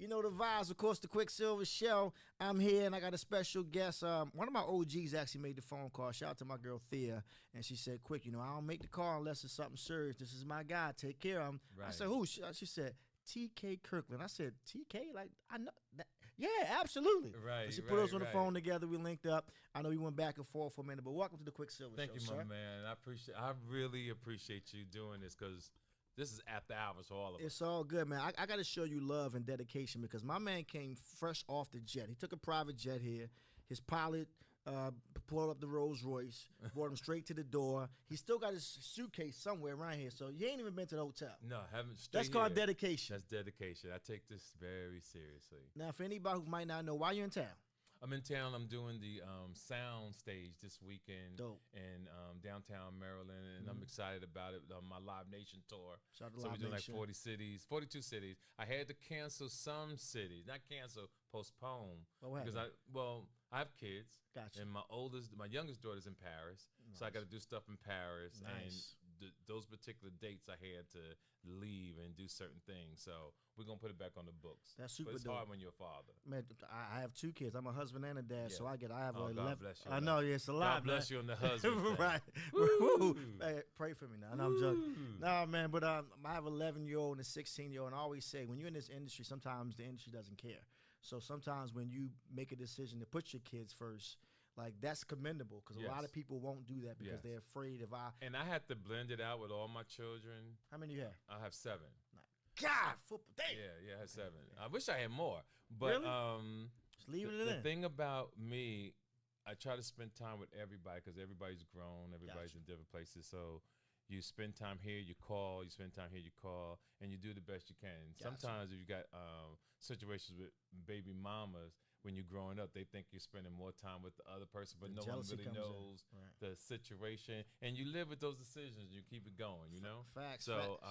You know the vibes, of course, the QuickSilva show. I'm here and I got a special guest. One of my OGs actually made the phone call. Shout out to my girl Thea. And she said, Quick, I don't make the call unless it's something serious. This is my guy. Take care of him. Right. I said, who? She said, TK Kirkland. I said, TK? Like, I know that. Yeah, absolutely. Right. And she put us on the phone together. We linked up. I know we went back and forth for a minute, but welcome to the QuickSilva show. Thank you, sir. my man. I really appreciate you doing this because this is after hours for all of us. It's all good, man. I got to show you love and dedication because my man came fresh off the jet. He took a private jet here. His pilot pulled up the Rolls Royce, brought him straight to the door. He still got his suitcase somewhere around here, so you ain't even been to the hotel. No, I haven't. That's called dedication. That's dedication. I take this very seriously. Now, for anybody who might not know, why you in town? I'm in town. I'm doing the sound stage this weekend in downtown Maryland, and I'm excited about it. My Live Nation tour. So we're doing like 42 cities. I had to cancel some cities, not cancel, postpone, because I have kids. Gotcha. And my youngest daughter's in Paris, so I got to do stuff in Paris. Nice. And those particular dates I had to leave and do certain things. So we're gonna put it back on the books. That's super. But it's hard when you're a father. Man, I have 2 kids. I'm a husband and a dad, so I have 11. God bless you. I know, yeah, it's a lot. God bless you on the husband. Right. Woo. Hey, pray for me now. No, I'm joking. No, man, but I have an 11-year-old and a 16-year-old, and I always say when you're in this industry, sometimes the industry doesn't care. So sometimes when you make a decision to put your kids first, like that's commendable because a lot of people won't do that because they're afraid if I. And I had to blend it out with all my children. How many you have? I have 7. God, football. Damn. Yeah, I had 7. I wish I had more, but really? Just leaving it in. The thing about me, I try to spend time with everybody because everybody's grown, everybody's in different places. So you spend time here, you call. You spend time here, you call, and you do the best you can. Sometimes if you got situations with baby mamas, when you're growing up, they think you're spending more time with the other person, but no one really knows the situation. And you live with those decisions. You keep it going, Facts. So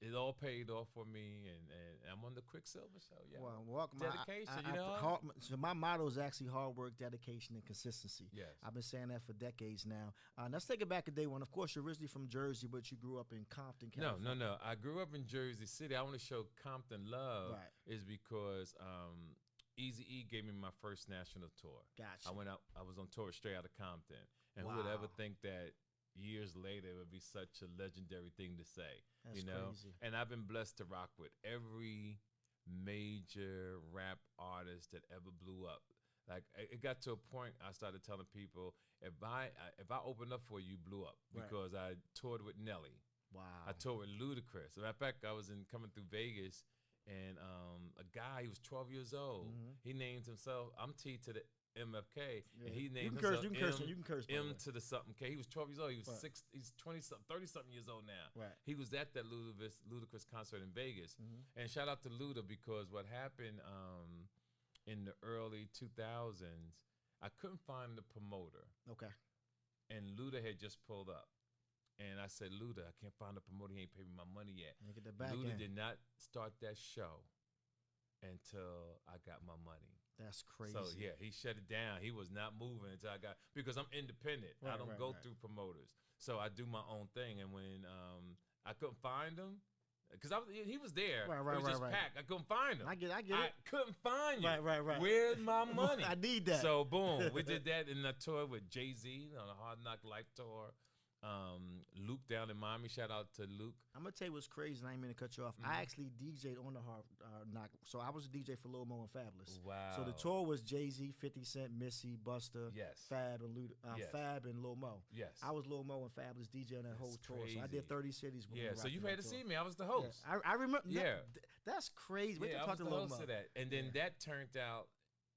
it all paid off for me, and I'm on the QuickSilva show. Yeah. Well, welcome. Dedication, so my motto is actually hard work, dedication, and consistency. Yes. I've been saying that for decades now. Let's take it back to day one. Of course, you're originally from Jersey, but you grew up in Compton, California. No. I grew up in Jersey City. I want to show Compton love is because Eazy-E gave me my first national tour. Gotcha. I was on tour straight out of Compton. And who would ever think that years later it would be such a legendary thing to say? That's crazy. And I've been blessed to rock with every major rap artist that ever blew up. Like it got to a point I started telling people, if I open up for you, blew up because I toured with Nelly. Wow. I toured with Ludacris. As a matter of fact, I was coming through Vegas, and a guy, he was 12 years old. He named himself, I'm T to the MFK, and he named himself you can curse, M to the something K. He was 12 years old. He was he's 20-something, 30-something years old now. Right. He was at that Ludacris concert in Vegas. And shout out to Luda because what happened in the early 2000s, I couldn't find the promoter. Okay. And Luda had just pulled up. And I said, Luda, I can't find the promoter. He ain't paid me my money yet. Luda did not start that show until I got my money. That's crazy. So yeah, he shut it down. He was not moving until I got, because I'm independent. I don't go through promoters. So I do my own thing. And when I couldn't find him, because he was there. It was just packed. I couldn't find him. I get it. I couldn't find you. Right. Where's my money? I need that. So boom, we did that in the tour with Jay-Z on a Hard Knock Life tour. Luke down in Miami. Shout out to Luke. I'm gonna tell you what's crazy, and I ain't mean to cut you off. I actually DJ'd on the Hard Knock, so I was a DJ for Lil Mo and Fabulous. Wow. So the tour was Jay-Z, 50 Cent, Missy, Busta, Fab, and Fab and Lil Mo. Yes. I was Lil Mo and Fabulous DJ on that whole tour. So I did 30 cities. So you had to see me. I was the host. Yeah. I remember. Yeah. That's crazy. Wait to talk to Lil Mo. Of that. And then that turned out.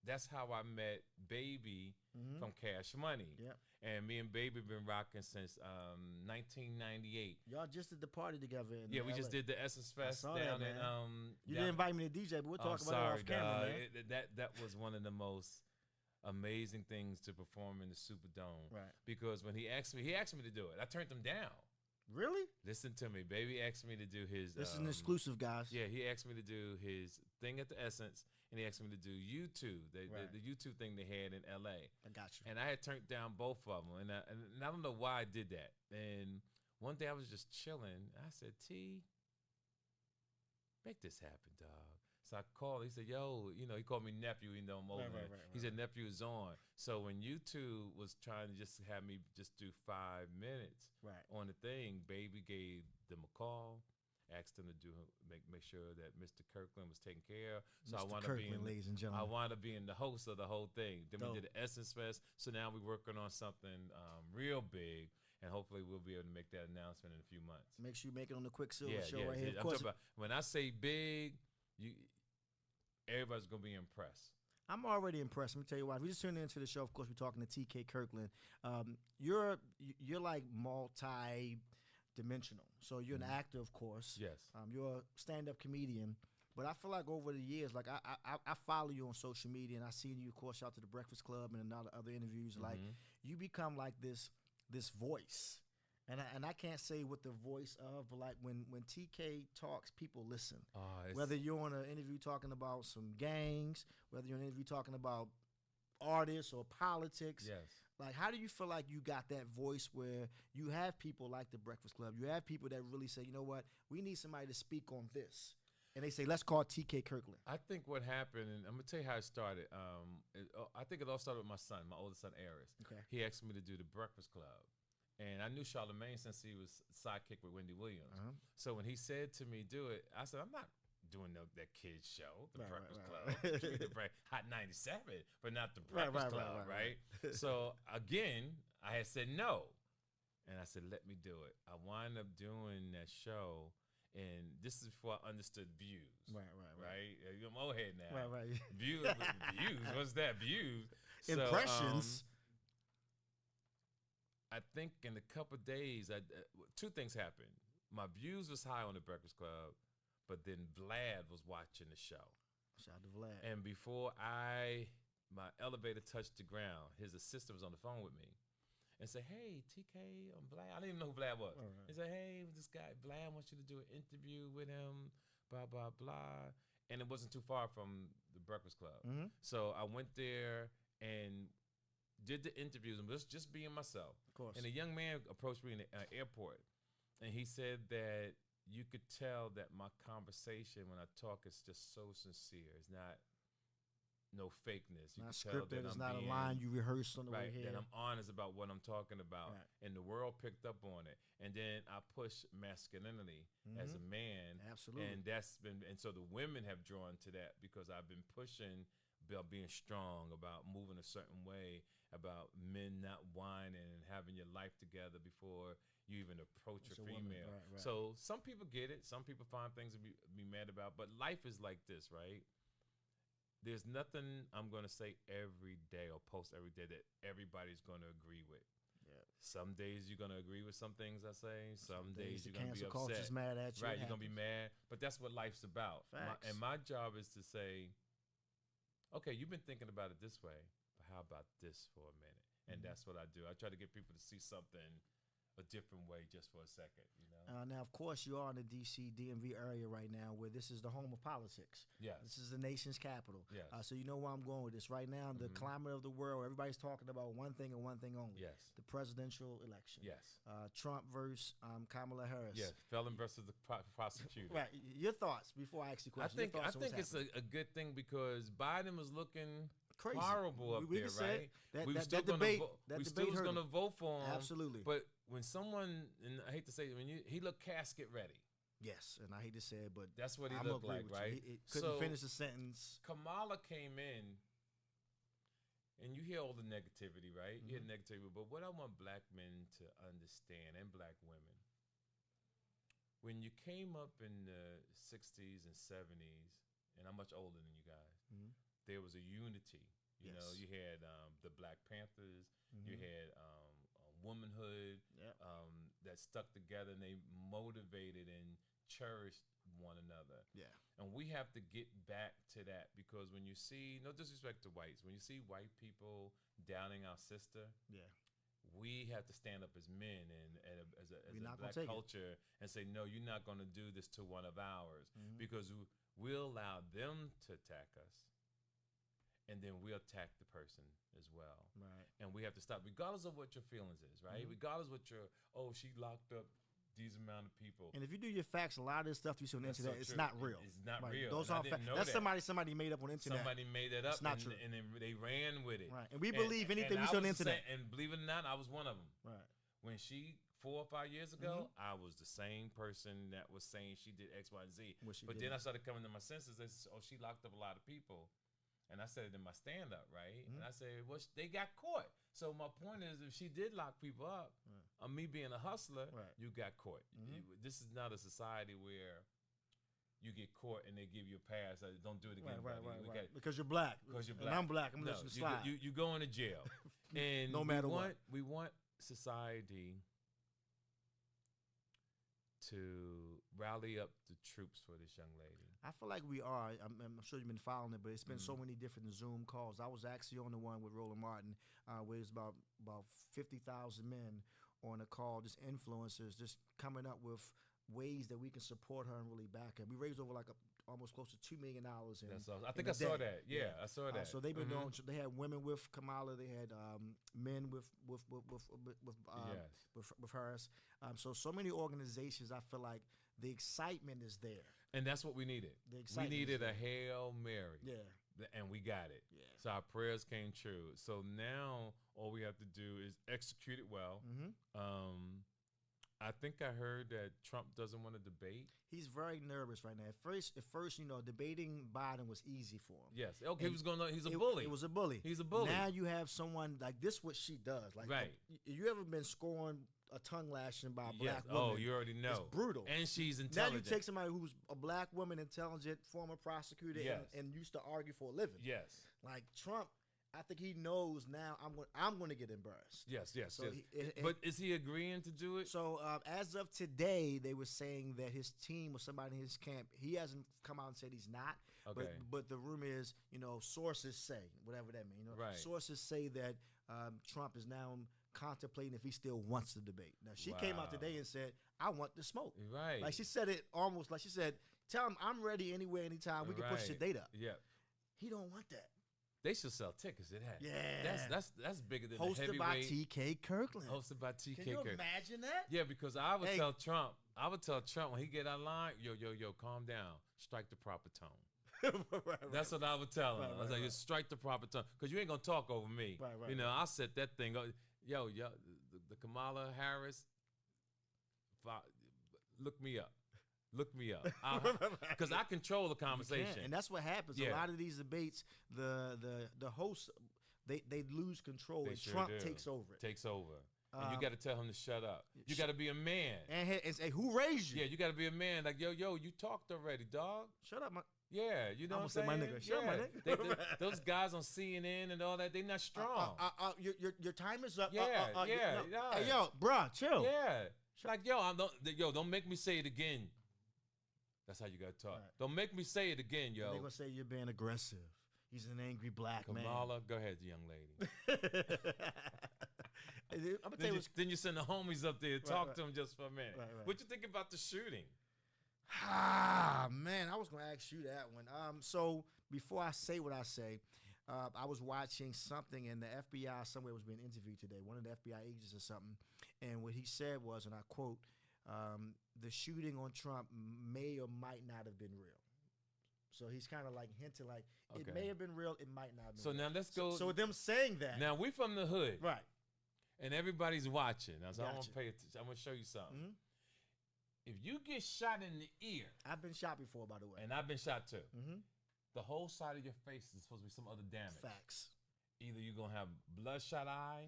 That's how I met Baby from Cash Money. Yeah. And me and Baby been rocking since 1998. Y'all just did the party together. We just did the Essence Fest down in. You didn't invite me to DJ, but we'll talk about it off camera, man. That was one of the most amazing things to perform in the Superdome. Right. Because when he asked me to do it. I turned him down. Really? Listen to me. Baby asked me to do his... This is an exclusive, guys. Yeah, he asked me to do his thing at the Essence, and he asked me to do YouTube, the YouTube thing they had in L.A. I got you. And I had turned down both of them, and I don't know why I did that. And one day I was just chilling. I said, T, make this happen, dog. So I called. He said, "Yo, he called me nephew. Even though I'm older." He said, "Nephew is on." So when you two was trying to just have me just do 5 minutes on the thing, baby gave them a call, asked them to make sure that Mr. Kirkland was taken care of. So Mr. I wound Kirkland, up being, ladies and gentlemen. I wound up being the host of the whole thing. Then Dope. we did the Essence Fest. So now we're working on something real big. And hopefully we'll be able to make that announcement in a few months. Make sure you make it on the QuickSilva show right here. Of course, when I say big, everybody's going to be impressed. I'm already impressed. Let me tell you why. If we just tuned into the show, of course, we're talking to TK Kirkland. You're like multi-dimensional. So you're an actor, of course. Yes. You're a stand-up comedian. But I feel like over the years, like I follow you on social media, and I see you, of course, out to the Breakfast Club and other interviews. Like you become like this voice, and I can't say what the voice of, but like when TK talks, people listen. Whether you're on an interview talking about some gangs, whether you're on an interview talking about artists or politics. Yes. Like, how do you feel like you got that voice where you have people like the Breakfast Club, you have people that really say, you know what, we need somebody to speak on this, and they say, let's call TK Kirkland? I think what happened, and I'm gonna tell you how it started. I think it all started with my son, my oldest son, Aris. Okay. He asked me to do the Breakfast Club, and I knew Charlamagne since he was sidekick with Wendy Williams. So when he said to me, "Do it," I said, "I'm not doing that kids show, the Breakfast Club, Hot 97, but not the Breakfast Club, right?" So again, I had said no, and I said, "Let me do it." I wound up doing that show. And this is before I understood views. Right? I'm old head now. Right. Views. What's that? Views. Impressions. I think in a couple of days, two things happened. My views was high on the Breakfast Club, but then Vlad was watching the show. Shout out to Vlad. And before my elevator touched the ground, his assistant was on the phone with me. And say, "Hey, TK, I'm Vlad." I didn't even know who Vlad was. He said, "Hey, this guy, Vlad wants you to do an interview with him, blah, blah, blah." And it wasn't too far from the Breakfast Club. So I went there and did the interviews and was just being myself. Of course. And a young man approached me in the airport, and he said that you could tell that my conversation when I talk is just so sincere. It's not no fakeness. You not can tell scripted. that It's I'm not a line you rehearsed on the way here. That I'm honest about what I'm talking about. And the world picked up on it. And then I push masculinity as a man. Absolutely. And so the women have drawn to that because I've been pushing about being strong, about moving a certain way, about men not whining and having your life together before you even approach a female. Right. So some people get it. Some people find things to be mad about. But life is like this, right? There's nothing I'm going to say every day or post every day that everybody's going to agree with. Yeah. Some days you're going to agree with some things I say. Some days you're going to be upset. Culture's mad at you. Right, you're going to be mad. But that's what life's about. Facts. My job is to say, okay, you've been thinking about it this way, but how about this for a minute? And that's what I do. I try to get people to see something a different way just for a second, Now, of course, you are in the D.C. DMV area right now, where this is the home of politics. Yes. This is the nation's capital. Yes. So you know where I'm going with this. Right now, the climate of the world, everybody's talking about one thing and one thing only. Yes. The presidential election. Yes. Trump versus Kamala Harris. Yes. Felon versus the prosecutor. Right. Your thoughts before I ask you questions. I think it's a good thing because Biden was looking crazy, horrible up there, right? We still going to vote for him. Absolutely. But when someone, and I hate to say it, he looked casket ready. Yes, and I hate to say it, but that's what he looked like, right? He couldn't finish the sentence. Kamala came in, and you hear all the negativity, right? You hear negativity, but what I want black men to understand, and black women, when you came up in the 60s and 70s, and I'm much older than you guys, there was a unity. You know, you had the Black Panthers, you had womanhood that stuck together, and they motivated and cherished one another. Yeah. And we have to get back to that because when you see, no disrespect to whites, when you see white people downing our sister, we have to stand up as men and as a black culture and say, no, you're not going to do this to one of ours because we'll allow them to attack us. And then we attack the person as well. Right. And we have to stop, regardless of what your feelings is, right? Regardless of what she locked up these amount of people. And if you do your facts, a lot of this stuff you see on the internet, it's not real. It's not right. real. Those aren't facts. That's somebody made up on the internet. Somebody made that up. It's not true. And then they ran with it. Right. And we believe anything we see on the internet. And believe it or not, I was one of them. Right. When she 4 or 5 years ago, I was the same person that was saying she did X, Y, and Z. But then I started coming to my senses. They said, she locked up a lot of people. And I said it in my stand-up, right? And I said, well, they got caught. So my point is, if she did lock people up, me being a hustler, you got caught. This is not a society where you get caught and they give you a pass. Don't do it again. Right. Because you're black. Because you're black. And I'm black. I'm letting you slide. You go into jail. And no matter what. We want society to rally up the troops for this young lady. I feel like we are. I'm sure you've been following it, but it's been so many different Zoom calls. I was actually on the one with Roland Martin, where it's about 50,000 men on a call, just influencers, just coming up with ways that we can support her and really back her. We raised over almost close to $2 million. I think I saw that. Yeah, I saw that. So they've been doing. They had women with Kamala. They had men with Harris. So many organizations. I feel like the excitement is there, and that's what we needed. We needed a Hail Mary. Yeah, and we got it. Yeah. So our prayers came true. So now all we have to do is execute it well. I think I heard that Trump doesn't want to debate. He's very nervous right now. At first, debating Biden was easy for him. Yes. Okay, he's a bully. It was a bully. He's a bully. Now you have someone like this, what she does. Like, you ever been scoring a tongue lashing by a black woman? Oh, you already know. It's brutal. And she's intelligent. Now you take somebody who's a black woman, intelligent, former prosecutor, and used to argue for a living. Yes. Like Trump, I think he knows now I'm going to get embarrassed. Yes. So but is he agreeing to do it? So as of today, they were saying that his team or somebody in his camp, he hasn't come out and said he's not. Okay. But the rumor is, sources say, whatever that means. Sources say that Trump is now contemplating if he still wants to debate. Now, she came out today and said, I want the smoke. Right. Like she said it almost like she said, tell him I'm ready anywhere, anytime. We can push the date up. Yeah. He don't want that. They should sell tickets to that. Yeah. That's bigger than hosted the by heavyweight. T.K. Kirkland. Hosted by T.K. Can you Kirkland. imagine that? Yeah, because I would tell Trump when he get online, yo, calm down. Strike the proper tone. That's what I would tell him. I was like, just strike the proper tone. Because you ain't going to talk over me. I'll set that thing up. Yo, the Kamala Harris, look me up. Look me up, because I control the conversation, and that's what happens. A lot of these debates, the hosts, they lose control, and Trump takes over. And you got to tell him to shut up. You got to be a man and say, "Who raised you?" Yeah, you got to be a man. Like yo, you talked already, dog. Shut up, Yeah, you know what I'm saying? My nigga. Shut up, my nigga. Those guys on CNN and all that, they're not strong. Your time is up. Hey, yo, bruh, chill. Yeah, like don't make me say it again. That's how you got to talk. Right. Don't make me say it again, yo. They're going to say you're being aggressive. He's an angry black man. Kamala, go ahead, young lady. Then you send the homies up there, talk to them just for a minute. Right. What you think about the shooting? Man, I was going to ask you that one. So before I say what I say, I was watching something, and the FBI somewhere was being interviewed today, one of the FBI agents or something, and what he said was, and I quote, the shooting on Trump may or might not have been real. So he's kind of like hinting like it may have been real, it might not have been so real. Now let's go. So them saying that. Now we from the hood. Right. And everybody's watching. Now, so I'm going to pay attention. I'm going to show you something. If you get shot in the ear. I've been shot before, by the way. And I've been shot too. The whole side of your face is supposed to be some other damage. Facts. Either you're going to have bloodshot eye,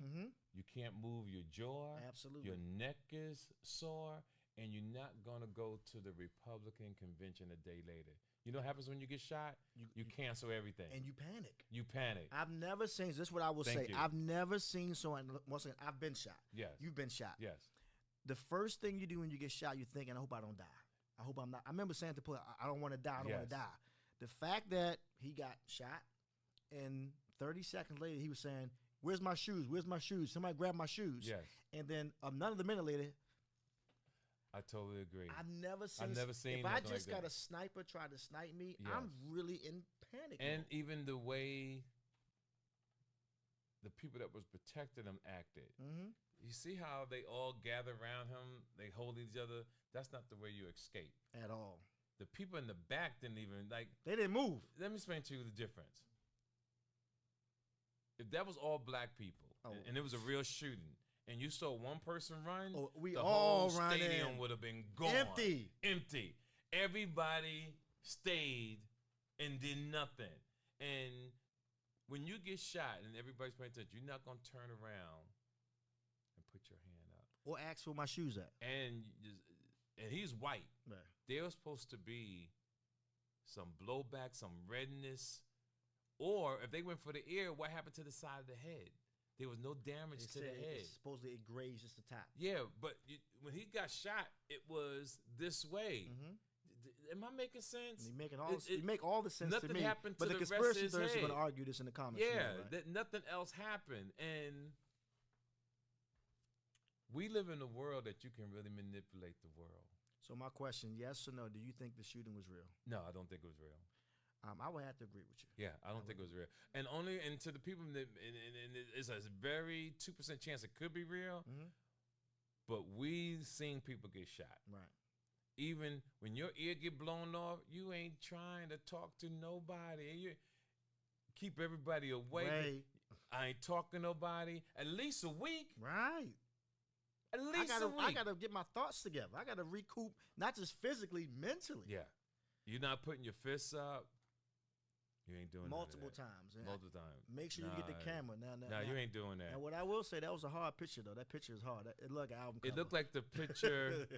you can't move your jaw. Absolutely. Your neck is sore. And you're not going to go to the Republican convention a day later. You know what happens when you get shot? You cancel everything. And you panic. You panic. I've never seen, this is what I will say. I've never seen someone, once again, I've been shot. Yes. You've been shot. Yes. The first thing you do when you get shot, you're thinking, I hope I don't die. I hope I'm not. I remember saying to Paul, I don't want to die. I don't want to die. The fact that he got shot, and 30 seconds later, he was saying, where's my shoes? Where's my shoes? Somebody grab my shoes. Yes. And then another minute later, I totally agree. I've never seen. If I just got a sniper try to snipe me, I'm really in panic. And even the way the people that was protecting him acted. Mm-hmm. You see how they all gather around him, they hold each other. That's not the way you escape At all. The people in the back didn't even like. They didn't move. Let me explain to you the difference. If that was all black people and it was a real shooting, and you saw one person run, we the all whole stadium would have been gone. Empty. Everybody stayed and did nothing. And when you get shot and everybody's paying attention, you're not going to turn around and put your hand up. Or ask where my shoes at. And he's white. Right. There was supposed to be some blowback, some redness. Or if they went for the ear, what happened to the side of the head? There was no damage to the head. Supposedly it grazed just the top. Yeah, but when he got shot, it was this way. Mm-hmm. Am I making sense? You make all the sense nothing to me. Happened but to the the conspiracy rest of his theorists are head. going to argue this in the comments. Yeah, right? that nothing else happened. And we live in a world that you can really manipulate the world. So my question, yes or no, do you think the shooting was real? No, I don't think it was real. I would have to agree with you. Yeah, I don't think it was real. And to the people that, and it's a very 2% chance it could be real, but we've seen people get shot. Right. Even when your ear get blown off, you ain't trying to talk to nobody. You keep everybody away. Right. I ain't talking to nobody. At least a week. Right. At least a week. I gotta get my thoughts together. I gotta recoup, not just physically, mentally. Yeah. You're not putting your fists up. You ain't doing multiple times. Multiple times. Make sure you get the camera. Now, you ain't doing that. And what I will say, that was a hard picture though. That picture is hard. It looked like an album cover. It looked like the picture.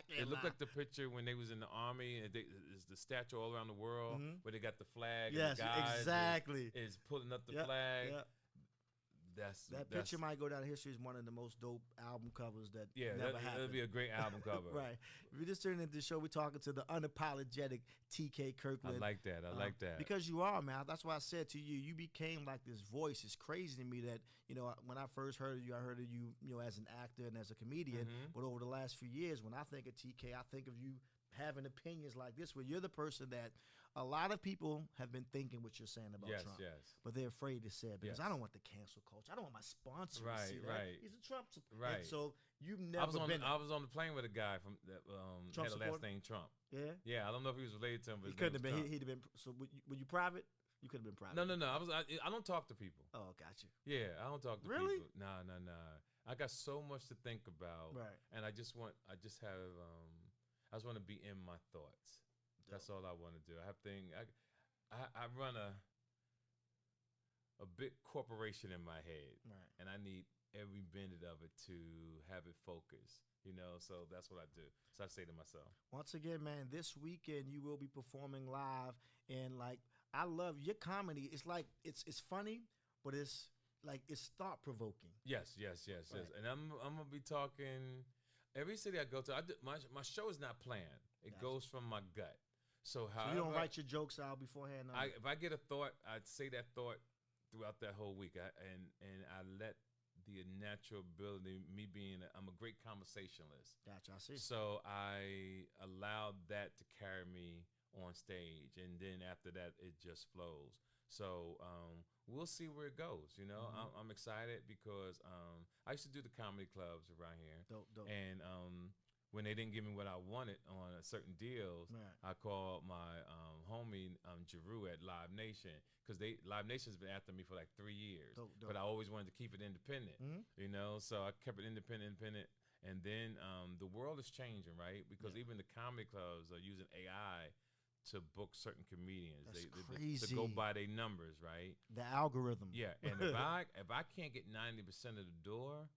It looked like the picture when they was in the army and it's the statue all around the world where they got the flag. Yes, and the guys exactly. Is pulling up the flag. Yep. That picture might go down in history as one of the most dope album covers that never happened. It'll be a great album cover. Right. If you just turned into the show, we're talking to the unapologetic TK Kirkland. I like that. I like that. Because you are, man. That's why I said to you, you became like this voice. It's crazy to me that, when I first heard of you, I heard of you, as an actor and as a comedian. But over the last few years, when I think of TK, I think of you having opinions like this, where you're the person that a lot of people have been thinking what you're saying about Trump. Yes. But they're afraid to say it because I don't want the cancel culture. I don't want my sponsor to see that. Right. He's a Trump supporter. Right. So you've never been. I was on the plane with a guy from that Trump had the last name Trump. Yeah. Yeah, I don't know if he was related to him, but he couldn't have been. He'd have been. So were you private? You could have been private. No. I don't talk to people. Oh, got you. Yeah, I don't talk to really? people. Nah. I got so much to think about. Right. And I just want to be in my thoughts. Dope. That's all I want to do. I run a big corporation in my head, right. And I need every minute of it to have it focused, so that's what I do. So I say to myself. Once again, man, this weekend you will be performing live, and I love your comedy. It's like, it's funny, but it's thought-provoking. Yes. Right. And I'm going to be talking, every city I go to, my show is not planned. It goes from my gut. So you don't write your jokes out beforehand? If I get a thought, I'd say that thought throughout that whole week. And I let the natural ability, I'm a great conversationalist. Gotcha, I see. So I allowed that to carry me on stage. And then after that, it just flows. So we'll see where it goes. I'm excited because I used to do the comedy clubs around here. Dope. And when they didn't give me what I wanted on certain deals, right. I called my homie Jeru at Live Nation because Live Nation's been after me for like 3 years. Dope. But I always wanted to keep it independent, So I kept it independent. And then the world is changing, right? Because even the comedy clubs are using AI to book certain comedians. That's crazy. To go by their numbers, right? The algorithm. Yeah, and if I can't get 90% of the door,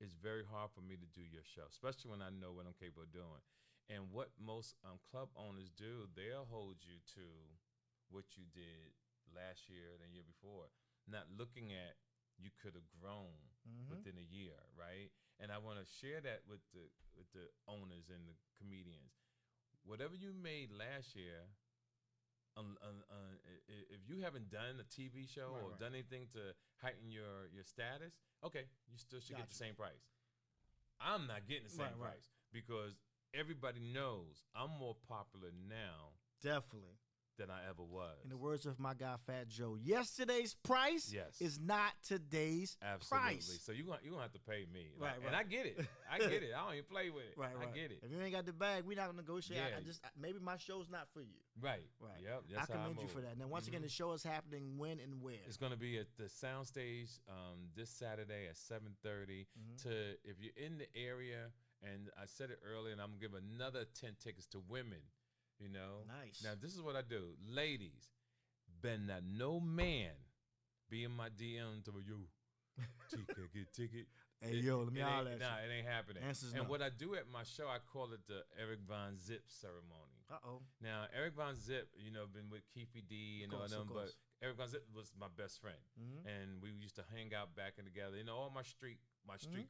it's very hard for me to do your show, especially when I know what I'm capable of doing. And what most club owners do, they'll hold you to what you did last year and the year before, not looking at you could have grown within a year, right? And I want to share that with the owners and the comedians. Whatever you made last year, if you haven't done a TV show or done anything to heighten your status, okay, you still should get the same price. I'm not getting the same price because everybody knows I'm more popular now. Definitely. than I ever was. In the words of my guy Fat Joe, yesterday's price is not today's price. So you're gonna have to pay me. Right, And I get it. I get it. I don't even play with it. Right. I get it. If you ain't got the bag, we not gonna negotiate. Yeah. Maybe my show's not for you. Right. Yep. That's I commend you for that. Now, once again, the show is happening when and where? It's gonna be at the Soundstage this Saturday at 7:30. To if you're in the area, and I said it earlier, and I'm gonna give another 10 tickets to women. You know, nice. Now this is what I do, ladies. Better not no man be in my DM to yo, TK get ticket. Hey yo, let me holler at you. Nah, it ain't happening. Answers and no. what I do at my show, I call it the Eric Von Zip ceremony. Now Eric Von Zip, been with Keefe D and all them, but Eric Von Zip was my best friend, and we used to hang out back and together. All my street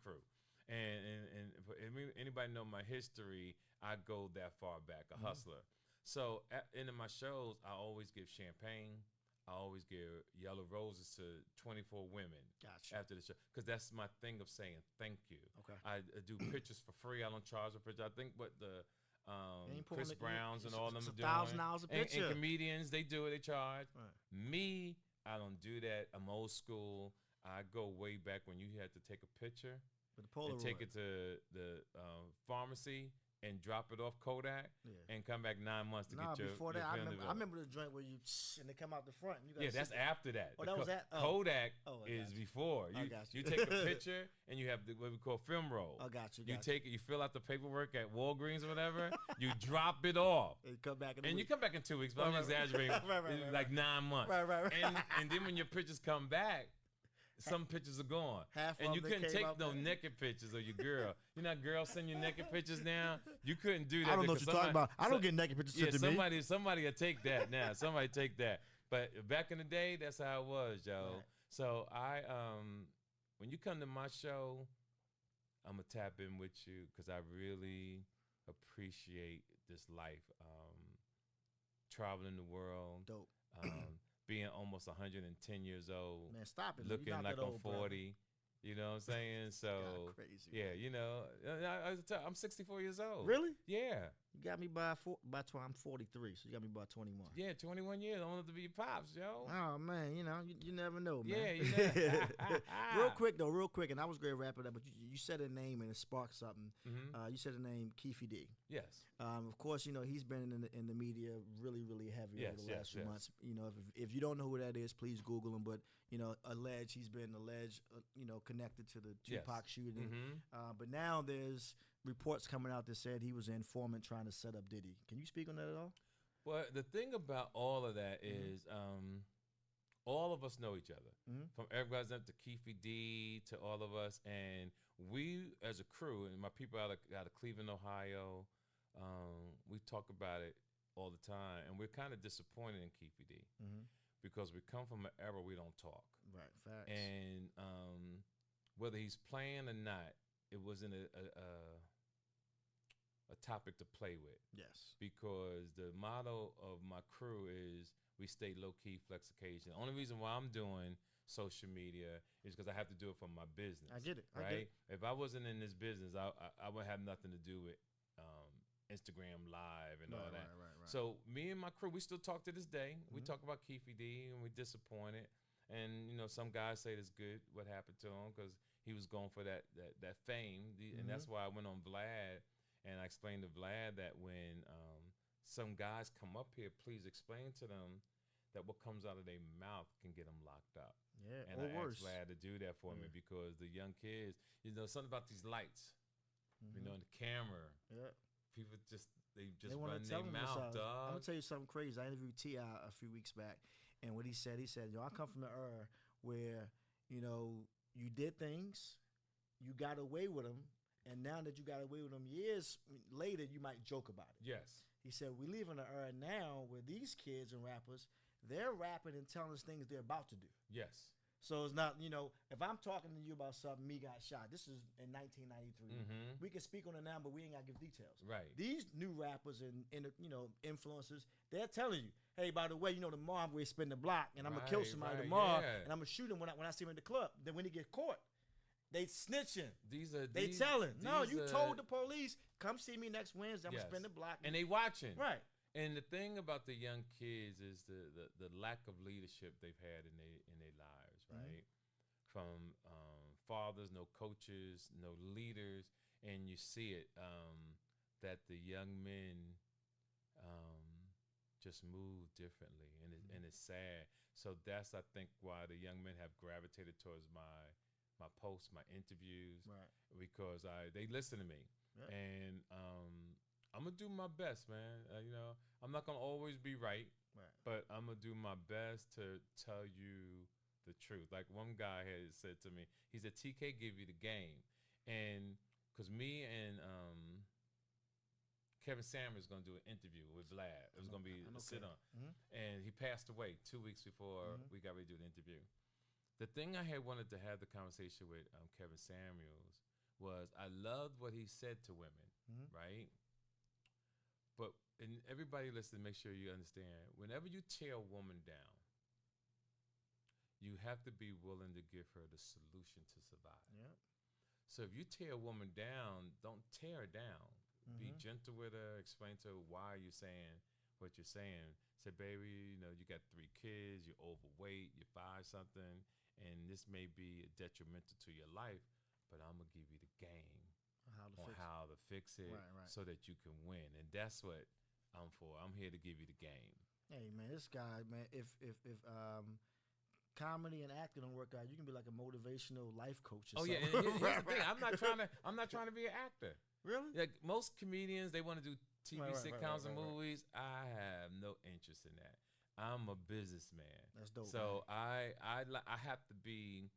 crew. And if anybody know my history, I go that far back, a hustler. So in my shows, I always give champagne. I always give yellow roses to 24 women after the show, because that's my thing of saying thank you. Okay. I do pictures for free. I don't charge for pictures. I think what the Chris Browns and all them are doing. $1,000 a picture. And comedians, they do it. They charge. Right. Me, I don't do that. I'm old school. I go way back when you had to take a picture with the Polaroid and take it to the pharmacy and drop it off Kodak and come back 9 months to get your before that, I remember the joint where you and they come out the front. And you that's after that. Oh, that was that? Kodak is before. You take a picture and you have what we call film roll. I got you. You take it, you fill out the paperwork at Walgreens or whatever, you drop it off. And come back you come back in 2 weeks, but I'm exaggerating. Like 9 months. Right. And then when your pictures come back, some pictures are gone. And you couldn't take no naked pictures of your girl. You know, girls send you naked pictures now. You couldn't do that. I don't know what you're talking about. I don't get naked pictures sent to me. Somebody will take that now. Somebody take that. But back in the day, that's how it was, yo. Right. So when you come to my show, I'm gonna tap in with you because I really appreciate this life. Traveling the world. Dope. Being almost 110 years old. Man, stop it. Looking like I'm 40. Brother. You know what I'm saying? So, crazy, I'm 64 years old. Really? Yeah. You got me by I'm 43, so you got me by 21. Yeah, 21 years. I wanted to be your pops, yo. Oh, man, you never know, man. Yeah, Real quick, and I was going to wrap it up, but you said a name and it sparked something. You said the name Keefe D. Yes. Of course, he's been in the media really, really heavy over the last few months. If you don't know who that is, please Google him. But he's been alleged, connected to the Tupac shooting. But now there's reports coming out that said he was an informant trying to set up Diddy. Can you speak on that at all? Well, the thing about all of that is all of us know each other. From Eric Von Zip to Keefe D to all of us. And we as a crew, and my people out of Cleveland, Ohio, we talk about it all the time. And we're kind of disappointed in Keefe D because we come from an era we don't talk. Right, facts. And whether he's playing or not, it wasn't a topic to play with. Yes. Because the motto of my crew is we stay low-key, flex occasion. The only reason why I'm doing social media is because I have to do it for my business. I get it. Right? If I wasn't in this business, I would have nothing to do with Instagram Live and all that. Right. So me and my crew, we still talk to this day. We talk about Keefe D and we're disappointed. And, some guys say it's good what happened to him because he was going for that fame. And that's why I went on Vlad and I explained to Vlad that when some guys come up here, please explain to them that what comes out of their mouth can get them locked up. Yeah, and I asked Vlad to do that for me because the young kids, something about these lights, the camera. Yeah. People they run their mouth, dog. I'm going to tell you something crazy. I interviewed T.I. a few weeks back, and what he said, I come from the era where, you did things, you got away with them, and now that you got away with them years later, you might joke about it. Yes. He said, we live in an era now where these kids and rappers, they're rapping and telling us things they're about to do. Yes. So it's not, if I'm talking to you about something, me got shot. This is in 1993. We can speak on it now, but we ain't got to give details. Right. These new rappers and influencers, they're telling you, hey, by the way, tomorrow I'm going to spin the block and I'm going to kill somebody tomorrow and I'm going to shoot him when I see him in the club. Then when he get caught, they snitching. They telling. No, you told the police, come see me next Wednesday. I'm going to spin the block. And they watching. Right. And the thing about the young kids is the lack of leadership they've had in their lives, right? From fathers, no coaches, no leaders, and you see it that the young men just move differently, and it's sad. So that's, I think, why the young men have gravitated towards my posts, my interviews, Right. because they listen to me, Yep. and I'm gonna do my best, man. I'm not gonna always be right, Right. but I'm gonna do my best to tell you the truth. Like one guy had said to me, he said, "TK give you the game," and because me and Kevin Samuels going to do an interview with Vlad. It was going to be a sit-on. And he passed away 2 weeks before we got ready to do the interview. The thing I had wanted to have the conversation with Kevin Samuels was I loved what he said to women, right? But and everybody listen, make sure you understand, whenever you tear a woman down, you have to be willing to give her the solution to survive. Yep. So if you tear a woman down, don't tear her down. Be gentle with her. Explain to her why you're saying what you're saying. Say, baby, you got 3 kids, you're overweight, you're 5-something, and this may be detrimental to your life, but I'm going to give you the game on how to fix it right. so that you can win. And that's what I'm for. I'm here to give you the game. Hey, man, this guy, man, if comedy and acting don't work out, you can be like a motivational life coach or something. Yeah, and here's the thing. I'm not trying to be an actor. Really? Like most comedians, they want to do TV sitcoms and right. movies. I have no interest in that. I'm a businessman. That's dope. So man. I have to be.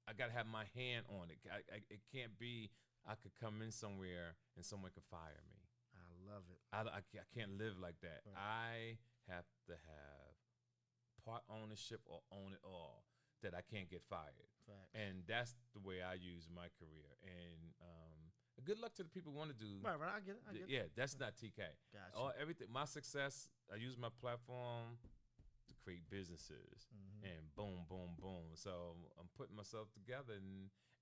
I gotta have my hand on it. It can't be. I could come in somewhere and someone could fire me. I love it. I can't live like that. Right. I have to have part ownership or own it all. That I can't get fired. Facts. And that's the way I use my career. And good luck to the people who want to do. Right, I get it. Yeah, that's not TK. Gotcha. Everything, my success, I use my platform to create businesses, and boom, boom, boom. So I'm putting myself together,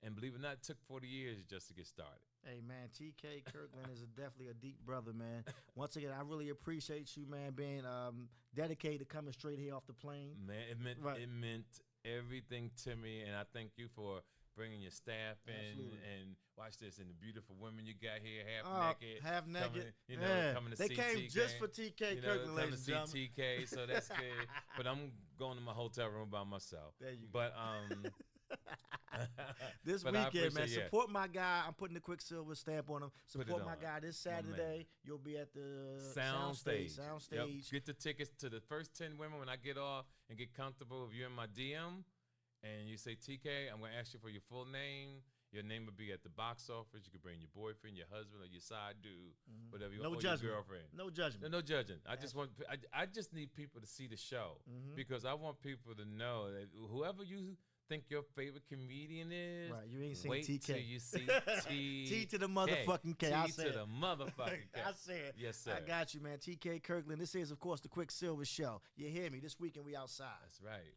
and believe it or not, it took 40 years just to get started. Hey, man, TK Kirkland is definitely a deep brother, man. Once again, I really appreciate you, man, being dedicated to coming straight here off the plane. Man, it meant everything to me, and I thank you for bringing your staff in. And watch this, and the beautiful women you got here, half naked, coming to they see came TK. just for TK Kirkland, coming ladies to and see gentlemen. TK, so that's good. But I'm going to my hotel room by myself. There you go. But this but weekend, man, support my guy. I'm putting the QuickSilva stamp on him. Support my guy this Saturday. You'll be at the Soundstage. Yep. Get the tickets to the first 10 women when I get off and get comfortable. If you're in my DM and you say TK, I'm going to ask you for your full name. Your name will be at the box office. You can bring your boyfriend, your husband, or your side dude, whatever you want, or your girlfriend. No judgment. No judging. I just need people to see the show because I want people to know that whoever you think your favorite comedian is, right? You ain't seen wait TK. Till you see T. T to the motherfucking K. T to the motherfucking K. I said, yes, sir. I got you, man. TK Kirkland. This is, of course, the QuickSilva Show. You hear me? This weekend we outside. That's right.